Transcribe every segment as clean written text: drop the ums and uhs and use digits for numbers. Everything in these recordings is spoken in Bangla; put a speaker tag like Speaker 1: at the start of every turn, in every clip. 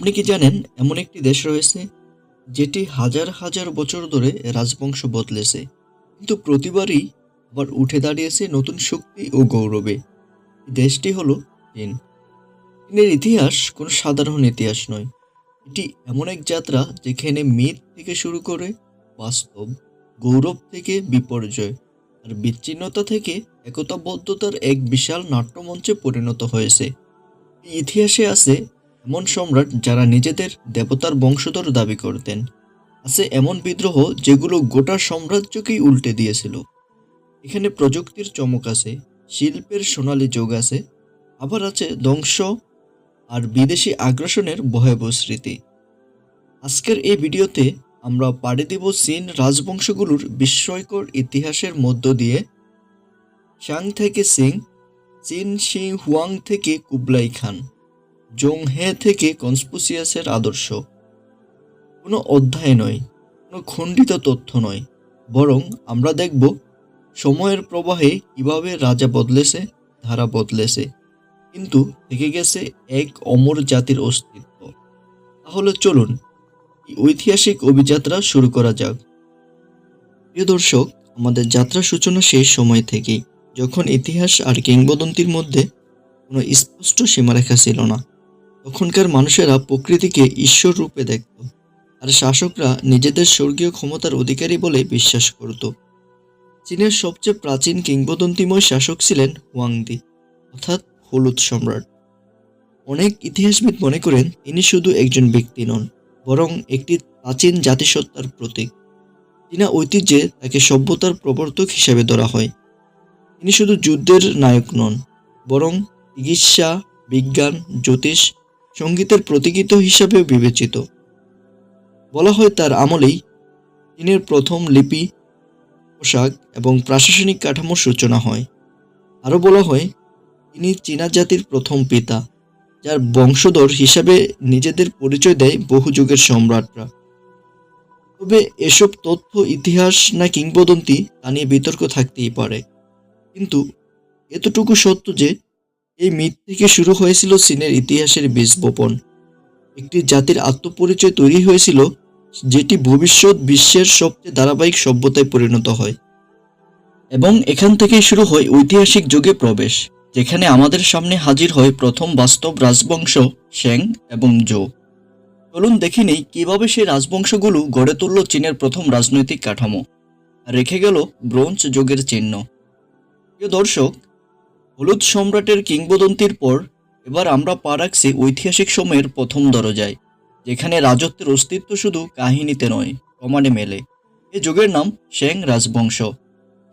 Speaker 1: আপনি কি জানেন এমন একটি দেশ রয়েছে যেটি হাজার হাজার বছর ধরে রাজবংশ বদলেছে, কিন্তু প্রতিবারই আবার উঠে দাঁড়িয়েছে নতুন শক্তি ও গৌরবে। এই দেশটি হলো চীন। চীনের ইতিহাস কোনো সাধারণ ইতিহাস নয়। এটি এমন এক যাত্রা যেখানে মিথ থেকে শুরু করে বাস্তব, গৌরব থেকে বিপর্যয়, আর বিচ্ছিন্নতা থেকে একতাবদ্ধতার এক বিশাল নাট্যমঞ্চে পরিণত হয়েছে। এই ইতিহাসে আছে এমন সম্রাট যারা নিজেদের দেবতার বংশধর দাবি করতেন। আছে এমন বিদ্রোহ যেগুলো গোটা সাম্রাজ্যকেই উল্টে দিয়েছিল। এখানে প্রযুক্তির চমক আছে, শিল্পের সোনালী যোগ আছে, আবার আছে ধ্বংস আর বিদেশি আগ্রাসনের ভয়াবহ স্মৃতি। আজকের এই ভিডিওতে আমরা পাড়ি দিব চীন রাজবংশগুলোর বিস্ময়কর ইতিহাসের মধ্য দিয়ে। শাং থেকে সিং, চীন শি হুয়াং থেকে কুবলাই খান, জং হে থেকে কনফুসিয়াসের আদর্শ। কোনো অধ্যায় নয়, কোনো খণ্ডিত তথ্য নয়, বরং আমরা দেখব সময়ের প্রবাহে কিভাবে রাজা বদলেছে, ধারা বদলেছে, কিন্তু থেকে গেছে এক অমর জাতির অস্তিত্ব। তাহলে চলুন এই ঐতিহাসিক অভিযাত্রা শুরু করা যাক। প্রিয় দর্শক, আমাদের যাত্রা সূচনা সেই সময় থেকেই, যখন ইতিহাস আর কিংবদন্তির মধ্যে কোনো স্পষ্ট সীমারেখা ছিল না। তখনকার মানুষেরা প্রকৃতিকে ঈশ্বর রূপে দেখত, আর শাসকরা নিজেদের স্বর্গীয় ক্ষমতার অধিকারী বলে বিশ্বাস করত। চীনের সবচেয়ে প্রাচীন কিংবদন্তিময় শাসক ছিলেন হুয়াংদি, অর্থাৎ হলুদ সম্রাট। অনেক ইতিহাসবিদ মনে করেন তিনি শুধু একজন ব্যক্তি নন, বরং একটি প্রাচীন জাতিসত্তার প্রতীক। চীনা ঐতিহ্যে তাকে সভ্যতার প্রবর্তক হিসেবে ধরা হয়। তিনি শুধু যুদ্ধের নায়ক নন, বরং চিকিৎসা, বিজ্ঞান, জ্যোতিষ, সঙ্গীতের প্রতীকিত হিসাবেও বিবেচিত। বলা হয় তার আমলেই চীনের প্রথম লিপি, পোশাক এবং প্রশাসনিক কাঠামোর সূচনা হয়। আরও বলা হয় তিনি চীনা জাতির প্রথম পিতা, যার বংশধর হিসাবে নিজেদের পরিচয় দেয় বহু যুগের সম্রাটরা। তবে এসব তথ্য ইতিহাস না কিংবদন্তি তা নিয়ে বিতর্ক থাকতেই পারে, কিন্তু এতটুকু সত্য যে এই মিথ থেকে শুরু হয়েছিল চীনের ইতিহাসের বীজ বপন। একটি জাতির আত্মপরিচয় তৈরি হয়েছিল, যেটি ভবিষ্যৎ বিশ্বের সবচেয়ে ধারাবাহিক সভ্যতায় পরিণত হয়। এবং এখান থেকেই শুরু হয় ঐতিহাসিক যুগে প্রবেশ, যেখানে আমাদের সামনে হাজির হয় প্রথম বাস্তব রাজবংশ শেং এবং জো। চলুন দেখে নেই কিভাবে সেই রাজবংশগুলো গড়ে তুলল চীনের প্রথম রাজনৈতিক কাঠামো, আর রেখে গেল ব্রোঞ্জ যুগের চিহ্ন। প্রিয় দর্শক, হলুদ সম্রাটের কিংবদন্তির পর এবার আমরা পা রাখছি ঐতিহাসিক সময়ের প্রথম দরজায়, যেখানে রাজত্বের অস্তিত্ব শুধু কাহিনীতে নয়, প্রমাণে মেলে। এ যুগের নাম শেং রাজবংশ।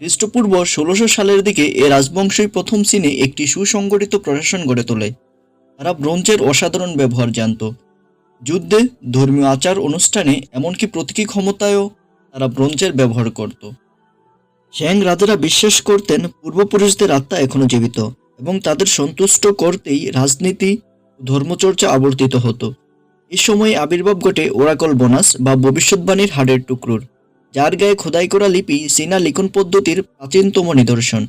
Speaker 1: খ্রিস্টপূর্ব 1600 সালের দিকে এ রাজবংশই প্রথম চীনে একটি সুসংগঠিত প্রশাসন গড়ে তোলে। তারা ব্রোঞ্জের অসাধারণ ব্যবহার জানত। যুদ্ধে, ধর্মীয় আচার অনুষ্ঠানে, এমনকি প্রতীকী ক্ষমতায়ও তারা ব্রোঞ্জের ব্যবহার করত। শেং রাজারা বিশ্বাস করতেন পূর্বপুরুষদের আত্মা এখনো জীবিত, এবং তাদের সন্তুষ্ট করতেই রাজনীতি ও ধর্মচর্চা আবর্তিত হতো। এই সময়ে আবির্ভাব ঘটে ওরাকল বোনাস বা ভবিষ্যৎবাণীর হাড়ের টুকরোর, যার গায়ে খোদাই করা লিপি চীনা লিখন পদ্ধতির প্রাচীনতম নিদর্শন।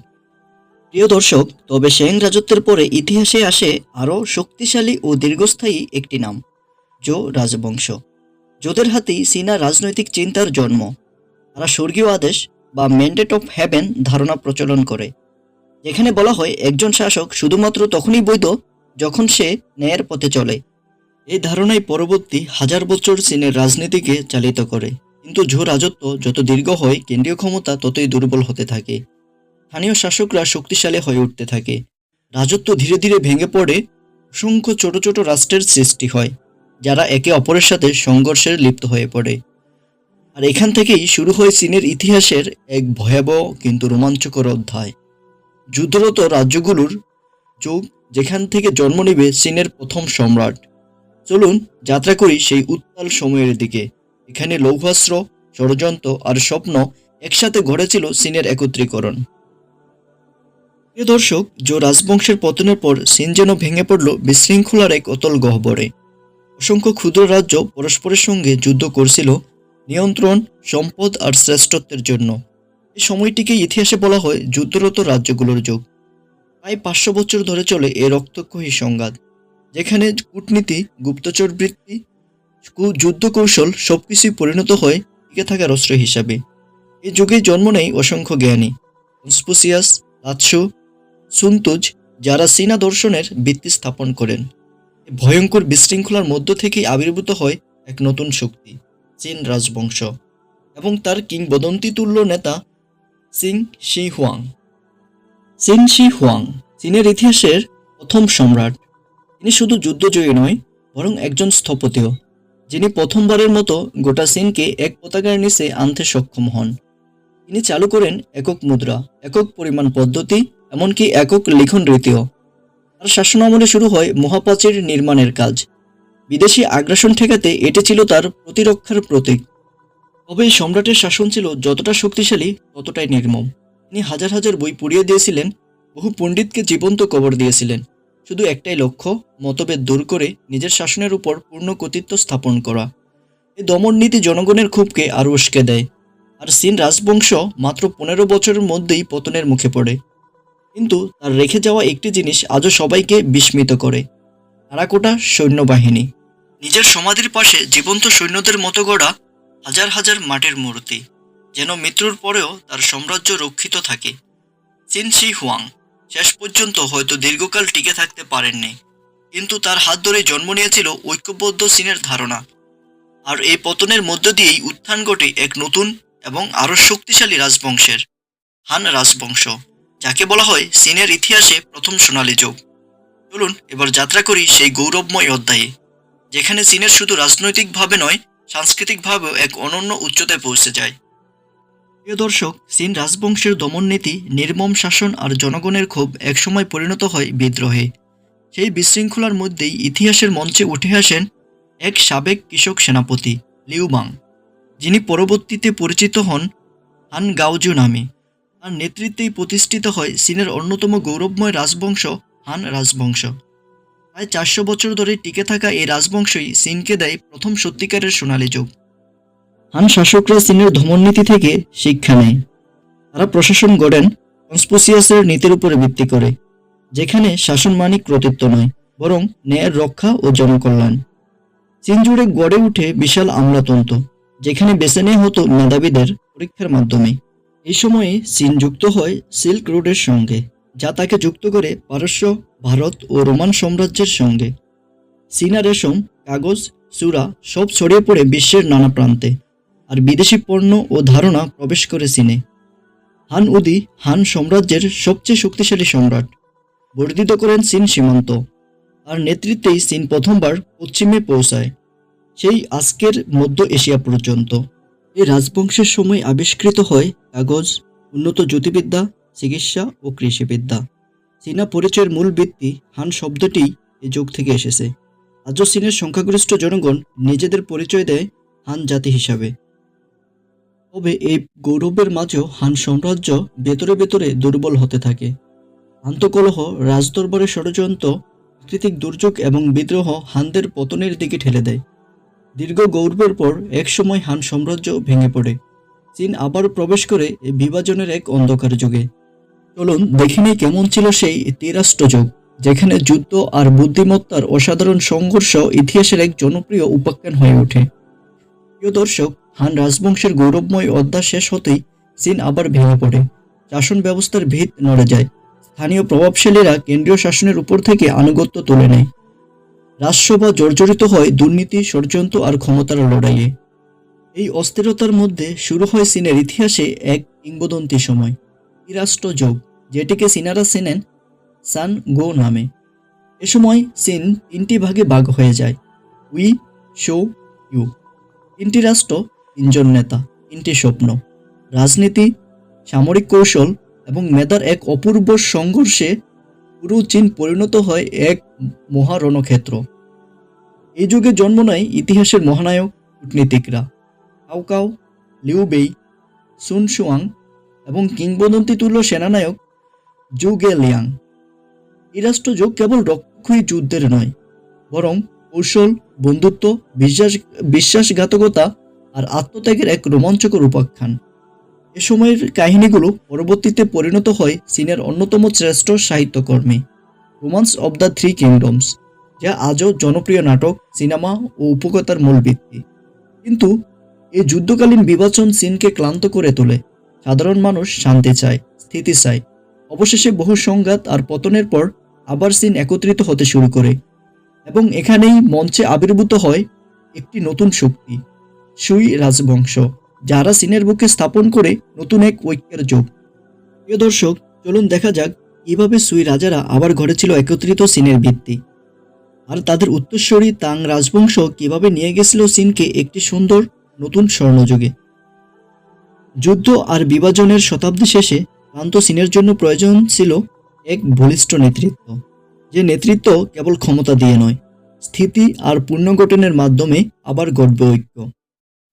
Speaker 1: প্রিয় দর্শক, তবে শেং রাজত্বের পরে ইতিহাসে আসে আরও শক্তিশালী ও দীর্ঘস্থায়ী একটি নাম, জো রাজবংশ। জোদের হাতেই চীনা রাজনৈতিক চিন্তার জন্ম। তারা স্বর্গীয় আদেশ বা ম্যান্ডেট অফ হেভেন ধারণা প্রচলন করে, যেখানে বলা হয় একজন শাসক শুধুমাত্র তখনই বৈধ যখন সে ন্যায়ের পথে চলে। এই ধারণাই পরবর্তী হাজার বছর চীনের রাজনীতিকে চালিত করে। কিন্তু জো রাজত্ব যত দীর্ঘ হয়, কেন্দ্রীয় ক্ষমতা ততই দুর্বল হতে থাকে। স্থানীয় শাসকরা শক্তিশালী হয়ে উঠতে থাকে। রাজত্ব ধীরে ধীরে ভেঙে পড়ে, অসংখ্য ছোট ছোট রাষ্ট্রের সৃষ্টি হয়, যারা একে অপরের সাথে সংঘর্ষে লিপ্ত হয়ে পড়ে। আর এখান থেকেই শুরু হয় চীনের ইতিহাসের এক ভয়াবহ কিন্তু রোমাঞ্চকর অধ্যায়, যুদ্ধরত রাজ্যগুলোর যুগ, যেখান থেকে জন্ম নেবে চীনের প্রথম সম্রাট। চলুন যাত্রা করি সেই উত্তাল সময়ের দিকে, এখানে লৌহাস্ত্র, ষড়যন্ত্র আর স্বপ্ন একসাথে ঘটেছিল চীনের একত্রীকরণ। প্রিয় দর্শক, জো রাজবংশের পতনের পর চীন যেন ভেঙে পড়ল বিশৃঙ্খলার এক অতল গহ্বরে। অসংখ্য ক্ষুদ্র রাজ্য পরস্পরের সঙ্গে যুদ্ধ করছিল নিয়ন্ত্রণ, সম্পদ আর শ্রেষ্ঠত্বের জন্য। এই সময়টিকে ইতিহাসে বলা হয় যুদ্ধরত রাজ্যগুলোর যুগ। প্রায় 500 বছর ধরে চলে এ রক্তক্ষয়ী সংঘাত, যেখানে কূটনীতি, গুপ্তচর বৃত্তি, যুদ্ধ কৌশল সবকিছুই পরিণত হয় টিকে থাকার অস্ত্র হিসাবে। এই যুগে জন্ম নেয় অসংখ্য জ্ঞানী, কনফুসিয়াস, লাৎসু, সুনতুজ, যারা চীনা দর্শনের ভিত্তি স্থাপন করেন। এই ভয়ঙ্কর বিশৃঙ্খলার মধ্য থেকেই আবির্ভূত হয় এক নতুন শক্তি, চীন রাজবংশ এবং তার কিংবদন্তি তুল্য নেতা Qin Shi Huang. Qin Shi Huang চীনের ইতিহাসের প্রথম সম্রাট। তিনি শুধু যুদ্ধজয়ী নয়, বরং একজন স্থপতিও, যিনি প্রথমবারের মতো গোটা চীনকে এক পতাকার নিচে আনতে সক্ষম হন। তিনি চালু করেন একক মুদ্রা, একক পরিমাণ পদ্ধতি, এমনকি একক লিখন রীতিও। তার শাসনামলে শুরু হয় মহাপ্রাচীর নির্মাণের কাজ। বিদেশি আগ্রাসন ঠেকাতে এটি ছিল তার প্রতিরক্ষার প্রতীক। তবে এই সম্রাটের শাসন ছিল যতটা শক্তিশালী ততটাই নির্মম। তিনি হাজার হাজার বই পুড়িয়ে দিয়েছিলেন, বহু পণ্ডিতকে জীবন্ত কবর দিয়েছিলেন। শুধু একটাই লক্ষ্য, মতভেদ দূর করে নিজের শাসনের উপর পূর্ণ কর্তৃত্ব স্থাপন করা। এই দমন নীতি জনগণের ক্ষোভকে আরও উস্কে দেয়, আর চীন রাজবংশ মাত্র 15 বছরের মধ্যেই পতনের মুখে পড়ে। কিন্তু তার রেখে যাওয়া একটি জিনিস আজও সবাইকে বিস্মিত করে, টেরাকোটা সৈন্যবাহিনী। নিজের সমাধির পাশে জীবন্ত সৈন্যদের মতো গড়া হাজার হাজার মাটির মূর্তি, যেন মৃত্যুর পরেও তার সাম্রাজ্য রক্ষিত থাকে। সিন শি হুয়াং শেষ পর্যন্ত হয়তো দীর্ঘকাল টিকে থাকতে পারেননি, কিন্তু তার হাত ধরে জন্ম নিয়েছিল ঐক্যবদ্ধ চীনের ধারণা। আর এই পতনের মধ্য দিয়েই উত্থান ঘটে এক নতুন এবং আরও শক্তিশালী রাজবংশের, হান রাজবংশ, যাকে বলা হয় চীনের ইতিহাসে প্রথম সোনালী যুগ। চলুন এবার যাত্রা করি সেই গৌরবময় অধ্যায়ে, যেখানে চীনের শুধু রাজনৈতিকভাবে নয়, সাংস্কৃতিকভাবেও এক অনন্য উচ্চতায় পৌঁছে যায়। প্রিয় দর্শক, চীন রাজবংশের দমননীতি, নির্মম শাসন আর জনগণের ক্ষোভ একসময় পরিণত হয় বিদ্রোহে। সেই বিশৃঙ্খলার মধ্যেই ইতিহাসের মঞ্চে উঠে আসেন এক সাবেক কৃষক সেনাপতি, লিউ বাং, যিনি পরবর্তীতে পরিচিত হন হান গাওজু নামে। তার নেতৃত্বেই প্রতিষ্ঠিত হয় চীনের অন্যতম গৌরবময় রাজবংশ, হান রাজবংশ। প্রায় 400 বছর ধরে টিকে থাকা এই রাজবংশই চীনকে দেয় প্রথম সত্যিকারের সোনালী যুগ। হান শাসকরা চীনের দমননীতি থেকে শিক্ষা নেয়। তারা প্রশাসন গড়েন কনফুসিয়াসের নীতির উপরে ভিত্তি করে, যেখানে শাসন মানে কর্তৃত্ব নয়, বরং ন্যায়ের রক্ষা ও জনকল্যাণ। চীন জুড়ে গড়ে উঠে বিশাল আমলাতন্ত্র, যেখানে বেছে নেওয়া হতো মেধাবীদের পরীক্ষার মাধ্যমে। এই সময়ে চীন যুক্ত হয় সিল্ক রোডের সঙ্গে, যা তাকে যুক্ত করে পারস্য, ভারত ও রোমান সাম্রাজ্যের সঙ্গে। চীনা রেশম, কাগজ, চূড়া সব ছড়িয়ে পড়ে বিশ্বের নানা প্রান্তে, আর বিদেশি পণ্য ও ধারণা প্রবেশ করে চীনে। হান উদি হান সাম্রাজ্যের সবচেয়ে শক্তিশালী সম্রাট, বর্ধিত করেন চীন সীমান্ত। আর নেতৃত্বেই চীন প্রথমবার পশ্চিমে পৌঁছায়, সেই আজকের মধ্য এশিয়া পর্যন্ত। এই রাজবংশের সময় আবিষ্কৃত হয় কাগজ, উন্নত জ্যোতির্বিদ্যা, চিকিৎসা ও কৃষিবিদ্যা। চীনা পরিচয়ের মূল ভিত্তি হান শব্দটি এই যুগ থেকে এসেছে। আজও চীনের সংখ্যাগরিষ্ঠ জনগণ নিজেদের পরিচয় দেয় হান জাতি হিসাবে। তবে এই গৌরবের মাঝেও হান সাম্রাজ্য ভেতরে ভেতরে দুর্বল হতে থাকে। আন্তঃকলহ, রাজদরবারের ষড়যন্ত্র, প্রাকৃতিক দুর্যোগ এবং বিদ্রোহ হানদের পতনের দিকে ঠেলে দেয়। দীর্ঘ গৌরবের পর একসময় হান সাম্রাজ্য ভেঙে পড়ে। চীন আবার প্রবেশ করে এই বিভাজনের এক অন্ধকার যুগে। চলুন দেখে নেই কেমন ছিল সেই ত্রিরাষ্ট্র যুগ, যেখানে যুদ্ধ আর বুদ্ধিমত্তার অসাধারণ সংঘর্ষ ইতিহাসের এক জনপ্রিয় উপাখ্যান হয়ে ওঠে। প্রিয় দর্শক, হান রাজবংশের গৌরবময় অধ্যায় শেষ হতেই চীন আবার ভেঙে পড়ে। শাসন ব্যবস্থার ভিত নড়ে যায়। স্থানীয় প্রভাবশালীরা কেন্দ্রীয় শাসনের উপর থেকে আনুগত্য তুলে নেয়। রাজসভা জর্জরিত হয় দুর্নীতি, ষড়যন্ত্র আর ক্ষমতার লড়াইয়ে। এই অস্থিরতার মধ্যে শুরু হয় চীনের ইতিহাসে এক কিংবদন্তি সময়, ত্রিরাষ্ট্র যুগ, যেটিকে চীনারা চেনেন সান গো নামে। এ সময় চীন 3টি ভাগে ভাগ হয়ে যায়, উই, শৌ, ইউ। 3টি রাষ্ট্র, 3জন নেতা, 3টি স্বপ্ন। রাজনীতি, সামরিক কৌশল এবং মেধার এক অপূর্ব সংঘর্ষে পুরো চীন পরিণত হয় এক মহারণক্ষেত্র। এই যুগে জন্ম নেয় ইতিহাসের মহানায়ক কূটনীতিকরা, কাও কাও, লিউ বেই, সুন শুয়াং এবং কিংবদন্তি তুল্য সেনানায়ক জু গে লিয়াং। এই রাষ্ট্রযুগ কেবল রক্তক্ষয়ী যুদ্ধের নয়, বরং কৌশল, বন্ধুত্ব, বিশ্বাসঘাতকতা আর আত্মত্যাগের এক রোমাঞ্চকর উপাখ্যান। এ সময়ের কাহিনীগুলো পরবর্তীতে পরিণত হয় চীনের অন্যতম শ্রেষ্ঠ সাহিত্যকর্মে, romance of the three kingdoms. যা আজও জনপ্রিয় নাটক, সিনেমা ও উপকথার মূল ভিত্তি। কিন্তু এই যুদ্ধকালীন বিভাজন চীনকে ক্লান্ত করে তোলে। সাধারণ মানুষ শান্তি চায়, স্থিতি চায়। অবশেষে বহু সংঘাত আর পতনের পর আবার চীন একত্রিত হতে শুরু করে, এবং এখানেই মঞ্চে আবির্ভূত হয় একটি নতুন শক্তি, সুই রাজবংশ, যারা চীনের বুকে স্থাপন করে নতুন এক ঐক্যের যুগ। প্রিয় দর্শক, চলুন দেখা যাক কিভাবে সুই রাজারা আবার গড়েছিল একত্রিত চীনের ভিত্তি, আর তাদের উত্তরসূরি তাং রাজবংশ কিভাবে নিয়ে গেছিল চীনকে একটি সুন্দর নতুন স্বর্ণযুগে। যুদ্ধ আর বিভাজনের শতাব্দী শেষে ক্লান্ত চীনের জন্য প্রয়োজন ছিল এক বলিষ্ঠ নেতৃত্ব, যে নেতৃত্ব কেবল ক্ষমতা দিয়ে নয়, স্থিতি আর পুনর্গঠনের মাধ্যমে আবার গড়বে ঐক্য।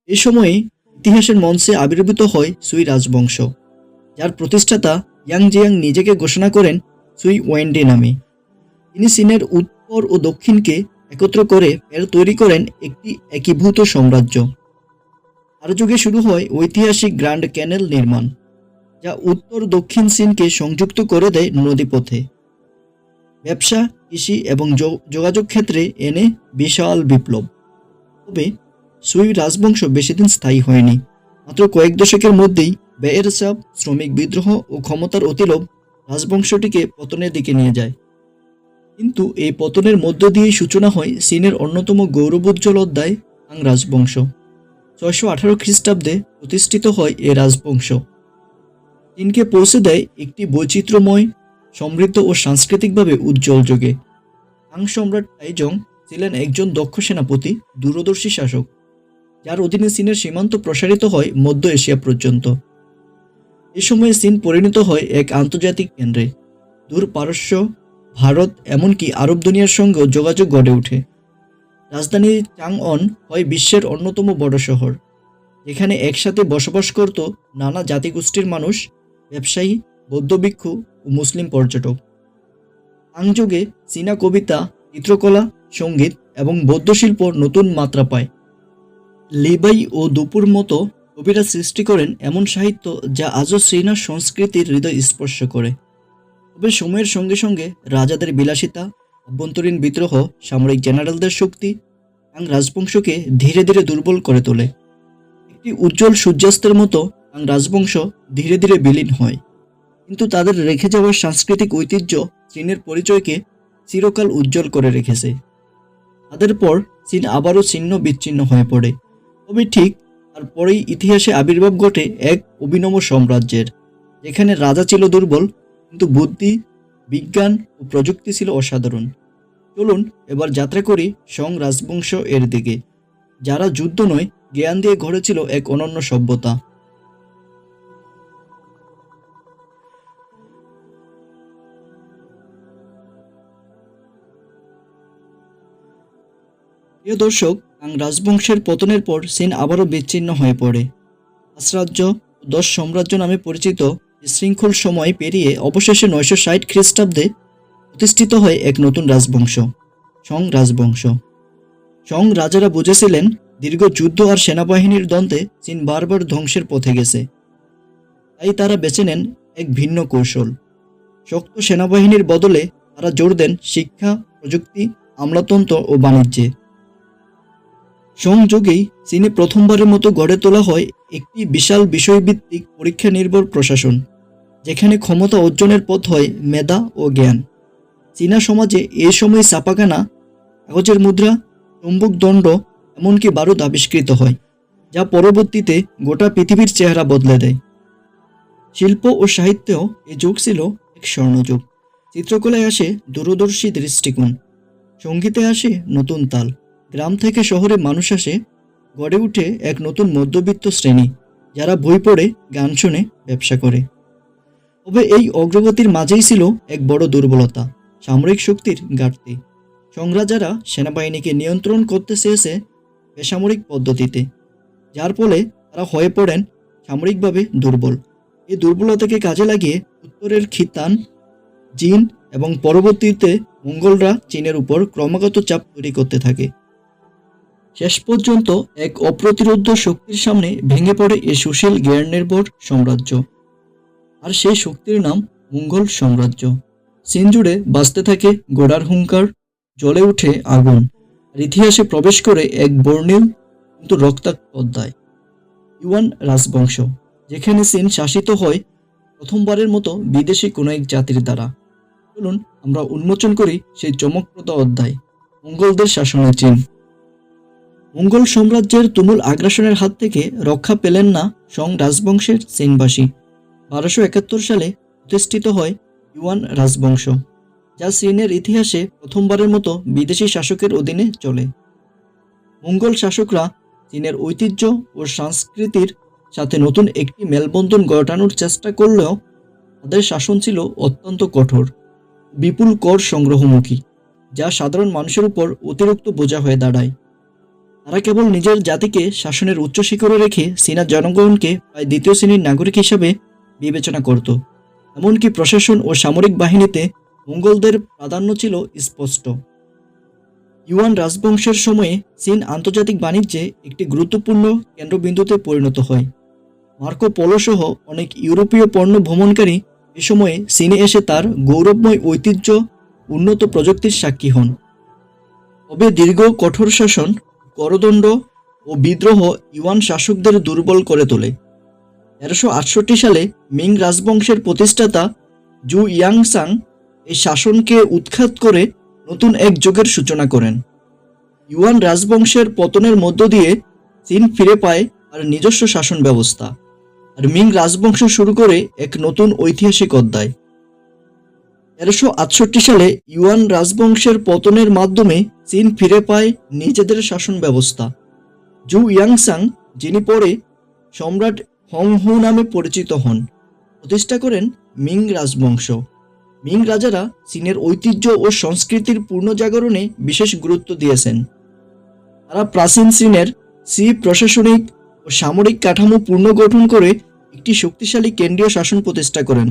Speaker 1: এ সময়ে ইতিহাসের মঞ্চে আবির্ভূত হয় সুই রাজবংশ, যার প্রতিষ্ঠাতা ইয়াং জিয়াং নিজেকে ঘোষণা করেন সুই ওয়েন্ডি নামে। তিনি চীনের উত্তর ও দক্ষিণকে একত্র করে তৈরি করেন একটি একীভূত সাম্রাজ্য। আর যুগে শুরু হয় ঐতিহাসিক গ্র্যান্ড ক্যানেল নির্মাণ, যা উত্তর দক্ষিণ চীনকে সংযুক্ত করে দেয় নদীপথে। ব্যবসা, কৃষি এবং যোগাযোগ ক্ষেত্রে এনে বিশাল বিপ্লব। তবে সুই রাজবংশ বেশিদিন স্থায়ী হয়নি। মাত্র কয়েক দশকের মধ্যেই ব্যয়ের চাপ, শ্রমিক বিদ্রোহ ও ক্ষমতার অতিলোভ রাজবংশটিকে পতনের দিকে নিয়ে যায়। কিন্তু এই পতনের মধ্য দিয়েই সূচনা হয় চীনের অন্যতম গৌরবোজ্জ্বল অধ্যায় তাং রাজবংশ। 618 খ্রিস্টাব্দে প্রতিষ্ঠিত হয় এ রাজবংশ। চীনকে পৌঁছে দেয় একটি বৈচিত্র্যময়, সমৃদ্ধ ও সাংস্কৃতিকভাবে উজ্জ্বল যুগে। তাং সম্রাট তাইজং ছিলেন একজন দক্ষ সেনাপতি, দূরদর্শী শাসক, যার অধীনে চীনের সীমান্ত প্রসারিত হয় মধ্য এশিয়া পর্যন্ত। এ সময়ে চীন পরিণত হয় এক আন্তর্জাতিক কেন্দ্রে। দূর পারস্য, ভারত, এমনকি আরব দুনিয়ার সঙ্গেও যোগাযোগ গড়ে ওঠে। রাজধানী চাংঅন হয় বিশ্বের অন্যতম বড় শহর, যেখানে একসাথে বসবাস করত নানা জাতিগোষ্ঠীর মানুষ, ব্যবসায়ী, বৌদ্ধ ভিক্ষু ও মুসলিম পর্যটক। তাং যুগে চীনা কবিতা, চিত্রকলা, সঙ্গীত এবং বৌদ্ধ শিল্প নতুন মাত্রা পায়। লিবাই ও দুপুর মতো কবিরা সৃষ্টি করেন এমন সাহিত্য যা আজও চীনা সংস্কৃতির হৃদয় স্পর্শ করে। তবে সময়ের সঙ্গে সঙ্গে রাজাদের বিলাসিতা, আভ্যন্তরীণ বিদ্রোহ, সামরিক জেনারেলদের শক্তি তাং রাজবংশকে ধীরে ধীরে দুর্বল করে তোলে। একটি উজ্জ্বল সূর্যাস্তের মতো তাং রাজবংশ ধীরে ধীরে বিলীন হয়, কিন্তু তাদের রেখে যাওয়া সাংস্কৃতিক ঐতিহ্য চীনের পরিচয়কে চিরকাল উজ্জ্বল করে রেখেছে। তাদের পর চীন আবারও ছিন্ন বিচ্ছিন্ন হয়ে পড়ে। তবে ঠিক তারপরেই ইতিহাসে আবির্ভাব ঘটে এক অভিনব সাম্রাজ্যের, যেখানে রাজা ছিল দুর্বল, কিন্তু বুদ্ধি, বিজ্ঞান ও প্রযুক্তি ছিল অসাধারণ। চলুন এবার যাত্রা করি সং রাজবংশ এর দিকে, যারা যুদ্ধ নয়, জ্ঞান দিয়ে গড়েছিল এক অনন্য সভ্যতা। প্রিয় দর্শক, তাং রাজবংশের পতনের পর চীন আবারও বিচ্ছিন্ন হয়ে পড়ে। 5 রাজ্য ও 10 সাম্রাজ্য নামে পরিচিত শৃঙ্খল সময় পেরিয়ে অবশেষে 960 খ্রিস্টাব্দে প্রতিষ্ঠিত হয় এক নতুন রাজবংশ, সং রাজবংশ। সং রাজারা বুঝেছিলেন দীর্ঘ যুদ্ধ আর সেনাবাহিনীর দ্বন্দ্বে চীন বারবার ধ্বংসের পথে গেছে। তাই তারা বেছে নেন এক ভিন্ন কৌশল। শক্ত সেনাবাহিনীর বদলে তারা জোর দেন শিক্ষা, প্রযুক্তি, আমলাতন্ত্র ও বাণিজ্যে। সং যুগেই চীনে প্রথমবারের মতো গড়ে তোলা হয় একটি বিশাল বিষয়ভিত্তিক পরীক্ষা নির্ভর প্রশাসন, যেখানে ক্ষমতা অর্জনের পথ হয় মেধা ও জ্ঞান। চীনা সমাজে এ সময় ছাপাখানা, কাগজের মুদ্রা, চুম্বক দণ্ড, এমনকি বারুদ আবিষ্কৃত হয়, যা পরবর্তীতে গোটা পৃথিবীর চেহারা বদলে দেয়। শিল্প ও সাহিত্যেও এ যুগ ছিল এক স্বর্ণযুগ। চিত্রকলায় আসে দূরদর্শী দৃষ্টিকোণ, সঙ্গীতে আসে নতুন তাল, গ্রাম থেকে শহরে মানুষ আসে, গড়ে উঠে এক নতুন মধ্যবিত্ত শ্রেণী, যারা বই পড়ে, গান শুনে, ব্যবসা করে। তবে এই অগ্রগতির মাঝেই ছিল এক বড় দুর্বলতা, সামরিক শক্তির ঘাটতি। সং রাজারা সেনাবাহিনীকে নিয়ন্ত্রণ করতে চেয়েছে বেসামরিক পদ্ধতিতে, যার ফলে তারা হয়ে পড়েন সামরিকভাবে দুর্বল। এই দুর্বলতাকে কাজে লাগিয়ে উত্তরের খিতান, চীন এবং পরবর্তীতে মঙ্গলরা চীনের উপর ক্রমাগত চাপ তৈরি করতে থাকে। শেষ পর্যন্ত এক অপ্রতিরোধ্য শক্তির সামনে ভেঙে পড়ে এই সুশীল জ্ঞাননির্ভর সাম্রাজ্য, আর সেই শক্তির নাম মঙ্গল সাম্রাজ্য। চীন জুড়ে বাজতে থাকে ঘোড়ার হুঙ্কার, জ্বলে ওঠে আগুন, আর ইতিহাসে প্রবেশ করে এক বর্ণিল কিন্তু রক্তাক্ত অধ্যায়, ইউয়ান রাজবংশ, যেখানে চীন শাসিত হয় প্রথমবারের মতো বিদেশি কোনো এক জাতির দ্বারা। চলুন আমরা উন্মোচন করি সেই চমকপ্রদ অধ্যায়, মঙ্গোলদের শাসনে চীন। মঙ্গল সাম্রাজ্যের তুমুল আগ্রাসনের হাত থেকে রক্ষা পেলেন না সং রাজবংশের চীনবাসী। 1271 সালে প্রতিষ্ঠিত হয় ইউয়ান রাজবংশ, যা চীনের ইতিহাসে প্রথমবারের মতো বিদেশি শাসকের অধীনে চলে। মঙ্গল শাসকরা চীনের ঐতিহ্য ও সংস্কৃতির সাথে নতুন একটি মেলবন্ধন ঘটানোর চেষ্টা করলেও তাদের শাসন ছিল অত্যন্ত কঠোর, বিপুল কর সংগ্রহমুখী, যা সাধারণ মানুষের উপর অতিরিক্ত বোঝা হয়ে দাঁড়ায়। তারা কেবল নিজের জাতিকে শাসনের উচ্চ শিখরে রেখে চীনা জনগণকে প্রায় দ্বিতীয় শ্রেণীর নাগরিক হিসাবে বিবেচনা করত। এমনকি প্রশাসন ও সামরিক বাহিনীতে মঙ্গলদের প্রাধান্য ছিল স্পষ্ট। ইউয়ান রাজবংশের সময়ে চীন আন্তর্জাতিক বাণিজ্যে একটি গুরুত্বপূর্ণ কেন্দ্রবিন্দুতে পরিণত হয়। মার্কো পোলো সহ অনেক ইউরোপীয় পণ্য ভ্রমণকারী এ সময়ে চীনে এসে তার গৌরবময় ঐতিহ্য, উন্নত প্রযুক্তির সাক্ষী হন। তবে দীর্ঘ কঠোর শাসন, করদণ্ড ও বিদ্রোহ ইউয়ান শাসকদের দুর্বল করে তোলে। 1368 সালে মিং রাজবংশের প্রতিষ্ঠাতা জু ইয়াংসাং এই শাসনকে উৎখাত করে নতুন এক যুগের সূচনা করেন। ইউয়ান রাজবংশের পতনের মধ্য দিয়ে চীন ফিরে পায় তার নিজস্ব শাসন ব্যবস্থা, আর মিং রাজবংশ শুরু করে এক নতুন ঐতিহাসিক অধ্যায়। 1368 সালে ইউয়ান রাজবংশের পতনের মাধ্যমে চীন ফিরে পায় নিজেদের শাসন ব্যবস্থা। জু ইয়াংসাং, যিনি পরে সম্রাট হংহু নামে পরিচিত হন, প্রতিষ্ঠা করেন মিং রাজবংশ। মিং রাজারা চীনের ঐতিহ্য ও সংস্কৃতির পুনর্জাগরণে বিশেষ গুরুত্ব দিয়েছেন। তারা প্রাচীন চীনের প্রশাসনিক ও সামরিক কাঠামো পুনর্গঠন করে একটি শক্তিশালী কেন্দ্রীয় শাসন প্রতিষ্ঠা করেন।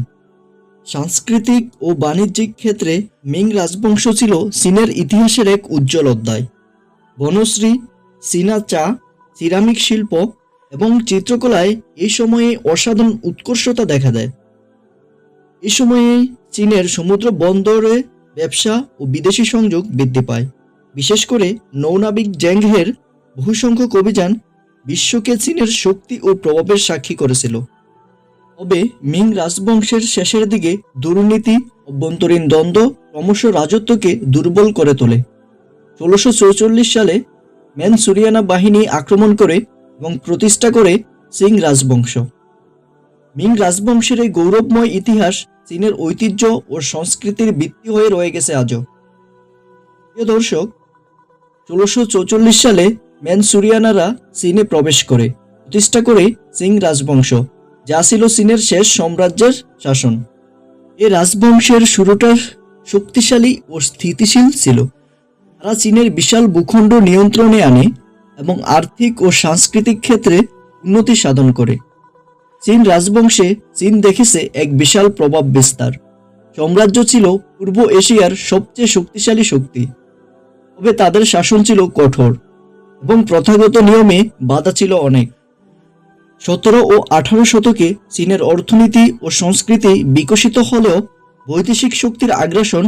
Speaker 1: সাংস্কৃতিক ও বাণিজ্যিক ক্ষেত্রে মিং রাজবংশ ছিল চীনের ইতিহাসের এক উজ্জ্বল অধ্যায়। বনশ্রী, চীনা চা, সিরামিক শিল্প এবং চিত্রকলায় এই সময়ে অসাধারণ উৎকর্ষতা দেখা দেয়। এই সময়ে চীনের সমুদ্র বন্দরে ব্যবসা ও বিদেশি সংযোগ বৃদ্ধি পায়। বিশেষ করে নৌনাবিক জেংহের বহুসংখ্যক অভিযান বিশ্বকে চীনের শক্তি ও প্রভাবের সাক্ষী করেছিল। তবে মিং রাজবংশের শেষের দিকে দুর্নীতি, অভ্যন্তরীণ দ্বন্দ্ব ক্রমশ রাজত্বকে দুর্বল করে তোলে। 1644 সালে ম্যানচুরিয়ানা বাহিনী আক্রমণ করে এবং প্রতিষ্ঠা করে চিং রাজবংশ। মিং রাজবংশের এই গৌরবময় ইতিহাস চীনের ঐতিহ্য ও সংস্কৃতির ভিত্তি হয়ে রয়ে গেছে আজও। প্রিয় দর্শক, 1644 সালে ম্যানচুরিয়ানারা চীনে প্রবেশ করে প্রতিষ্ঠা করে চিং রাজবংশ, যা ছিল চীনের শেষ সাম্রাজ্যের শাসন। এই রাজবংশের শুরুটা শক্তিশালী ও স্থিতিশীল ছিল। তারা চীনের বিশাল ভূখণ্ড নিয়ন্ত্রণে আনে এবং আর্থিক ও সাংস্কৃতিক ক্ষেত্রে উন্নতি সাধন করে। চীন রাজবংশে চীন দেখেছে এক বিশাল প্রভাব বিস্তার। সাম্রাজ্য ছিল পূর্ব এশিয়ার সবচেয়ে শক্তিশালী শক্তি। তবে তাদের শাসন ছিল কঠোর এবং প্রথাগত নিয়মে বাধা ছিল অনেক। 17 ও 18 শতকে চীনের অর্থনীতি ও সংস্কৃতি বিকশিত হলেও বৈদেশিক শক্তির আগ্রাসন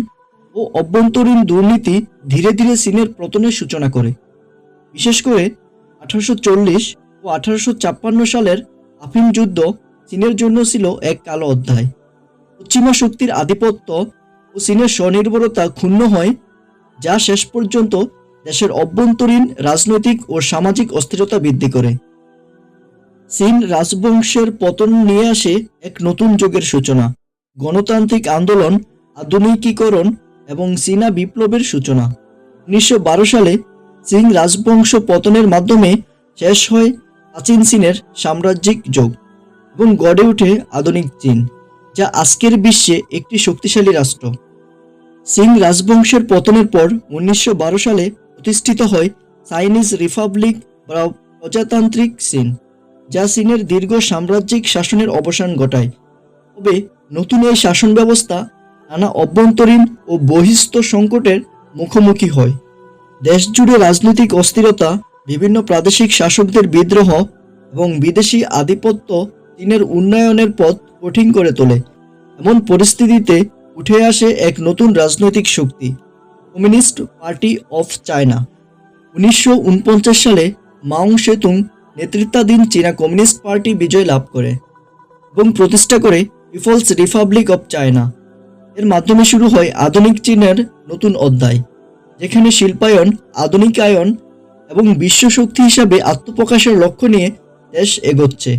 Speaker 1: ও অভ্যন্তরীণ দুর্নীতি ধীরে ধীরে চীনের পতনের সূচনা করে। বিশেষ করে 1840 ও 1856 সালের আফিম যুদ্ধ চীনের জন্য ছিল এক কালো অধ্যায়। পশ্চিমা শক্তির আধিপত্য ও চীনের স্বনির্ভরতা ক্ষুণ্ণ হয়, যা শেষ পর্যন্ত দেশের অভ্যন্তরীণ রাজনৈতিক ও সামাজিক অস্থিরতা বৃদ্ধি করে। চীন রাজবংশের পতন নিয়ে আসে এক নতুন যুগের সূচনা, গণতান্ত্রিক আন্দোলন, আধুনিকীকরণ এবং চীনা বিপ্লবের সূচনা। 1912 সালে চিং রাজবংশ পতনের মাধ্যমে শেষ হয় প্রাচীন চীনের সাম্রাজ্যিক যুগ এবং গড়ে ওঠে আধুনিক চীন, যা আজকের বিশ্বে একটি শক্তিশালী রাষ্ট্র। চিং রাজবংশের পতনের পর 1912 সালে প্রতিষ্ঠিত হয় চাইনিজ রিপাবলিক বা প্রজাতান্ত্রিক চীন, যা চীনের দীর্ঘ সাম্রাজ্যিক শাসনের অবসান ঘটায়। তবে নতুন এই শাসন ব্যবস্থা নানা অভ্যন্তরীণ ও বহিঃস্থ সংকটের মুখোমুখি হয়। দেশ জুড়ে রাজনৈতিক অস্থিরতা, বিভিন্ন প্রাদেশিক শাসকদের বিদ্রোহ এবং বিদেশি আধিপত্য চীনের উন্নয়নের পথ কঠিন করে তোলে। এমন পরিস্থিতিতে উঠে আসে এক নতুন রাজনৈতিক শক্তি, কমিউনিস্ট পার্টি অফ চায়না। 1949 সালে মাও সেতুং নেতৃত্বাধীন চীনা কমিউনিস্ট পার্টি বিজয় লাভ করে এবং প্রতিষ্ঠা করে পিপলস রিপাবলিক অফ চায়না। এর মাধ্যমে শুরু হয় আধুনিক চীনের নতুন অধ্যায়, যেখানে শিল্পায়ন, আধুনিকায়ন এবং বিশ্বশক্তি হিসাবে আত্মপ্রকাশের লক্ষ্য নিয়ে দেশ এগোচ্ছে।